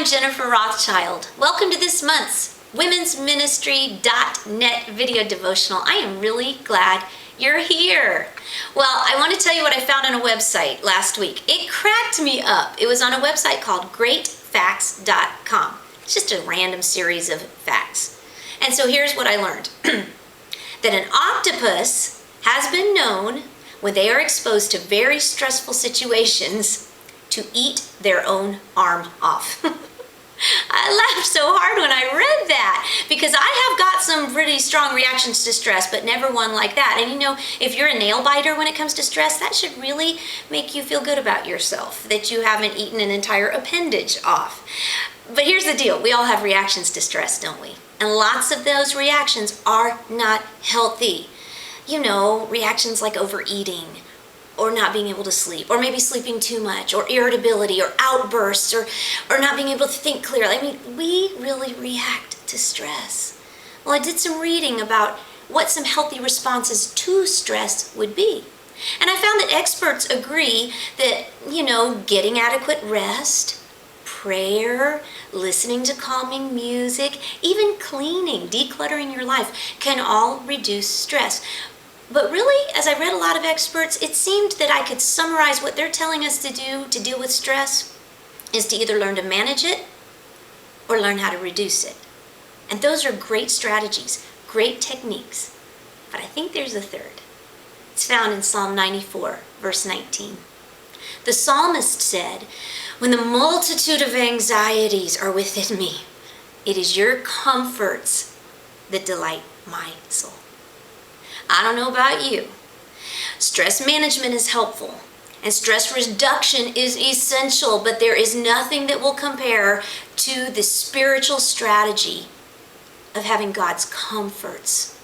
I'm Jennifer Rothschild. Welcome to this month's Women's Ministry.net video devotional. I am really glad you're here. Well, I want to tell you what I found on a website last week. It cracked me up. It was on a website called greatfacts.com. It's just a random series of facts. And so here's what I learned. That an octopus has been known, when they are exposed to very stressful situations, to eat their own arm off. I laughed so hard when I read that because I have got some pretty strong reactions to stress, but never one like that. And you know, if you're a nail biter when it comes to stress, that should really make you feel good about yourself, that you haven't eaten an entire appendage off. But here's the deal. We all have reactions to stress, don't we? And lots of those reactions are not healthy. You know, reactions like overeating, or not being able to sleep, or maybe sleeping too much, or irritability, or outbursts, or not being able to think clearly. I mean, we really react to stress. Well, I did some reading about what some healthy responses to stress would be. And I found that experts agree that, you know, getting adequate rest, prayer, listening to calming music, even cleaning, decluttering your life can all reduce stress. But really, as I read a lot of experts, it seemed that I could summarize what they're telling us to do to deal with stress is to either learn to manage it or learn how to reduce it. And those are great strategies, great techniques. But I think there's a third. It's found in Psalm 94, verse 19. The psalmist said, "When the multitude of anxieties are within me, it is your comforts that delight my soul." I don't know about you. Stress management is helpful and stress reduction is essential, but there is nothing that will compare to the spiritual strategy of having God's comforts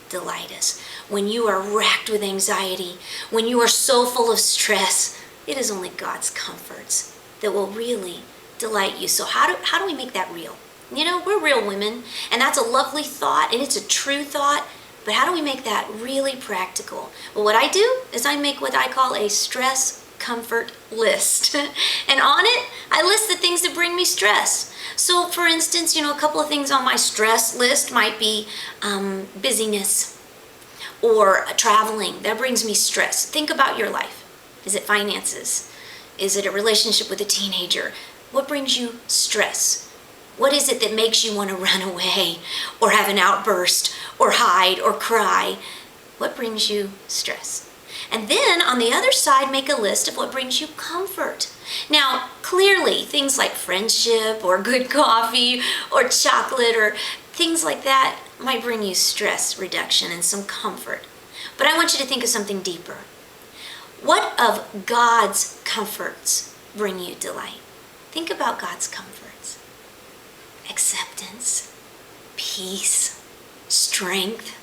delight us. When you are racked with anxiety, when you are so full of stress, it is only God's comforts that will really delight you. So how do we make that real? You know, we're real women, and that's a lovely thought, and it's a true thought. But how do we make that really practical? Well, what I do is I make what I call a stress comfort list. And on it, I list the things that bring me stress. So for instance, you know, a couple of things on my stress list might be busyness or traveling. That brings me stress. Think about your life. Is it finances? Is it a relationship with a teenager? What brings you stress? What is it that makes you want to run away or have an outburst or hide or cry? What brings you stress? And then on the other side, make a list of what brings you comfort. Now, clearly, things like friendship or good coffee or chocolate or things like that might bring you stress reduction and some comfort. But I want you to think of something deeper. What of God's comforts bring you delight? Think about God's comforts. Acceptance, peace, strength.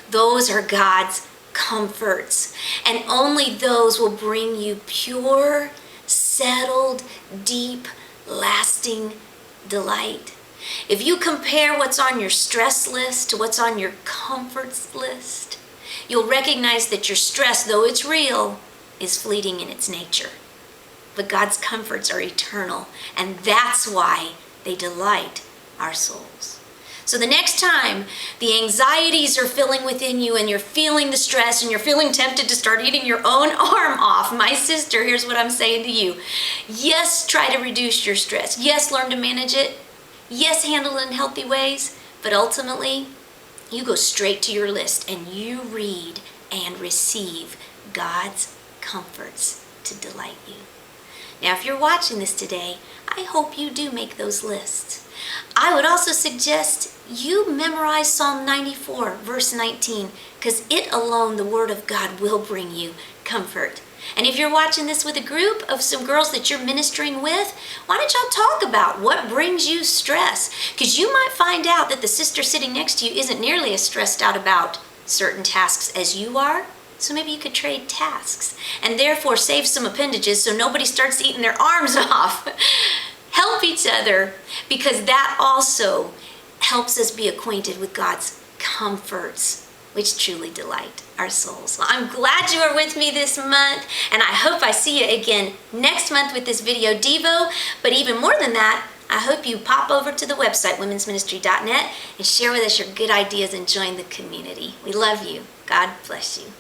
Those are God's comforts. And only those will bring you pure, settled, deep, lasting delight. If you compare what's on your stress list to what's on your comforts list, you'll recognize that your stress, though it's real, is fleeting in its nature. But God's comforts are eternal, and that's why they delight our souls. So the next time the anxieties are filling within you and you're feeling the stress and you're feeling tempted to start eating your own arm off, my sister, here's what I'm saying to you. Yes, try to reduce your stress. Yes, learn to manage it. Yes, handle it in healthy ways. But ultimately, you go straight to your list and you read and receive God's comforts to delight you. Now, if you're watching this today, I hope you do make those lists. I would also suggest you memorize Psalm 94, verse 19, because it alone, the Word of God, will bring you comfort. And if you're watching this with a group of some girls that you're ministering with, why don't y'all talk about what brings you stress? Because you might find out that the sister sitting next to you isn't nearly as stressed out about certain tasks as you are. So maybe you could trade tasks and therefore save some appendages so nobody starts eating their arms off. Help each other, because that also helps us be acquainted with God's comforts, which truly delight our souls. Well, I'm glad you are with me this month, and I hope I see you again next month with this video Devo. But even more than that, I hope you pop over to the website, womensministry.net, and share with us your good ideas and join the community. We love you. God bless you.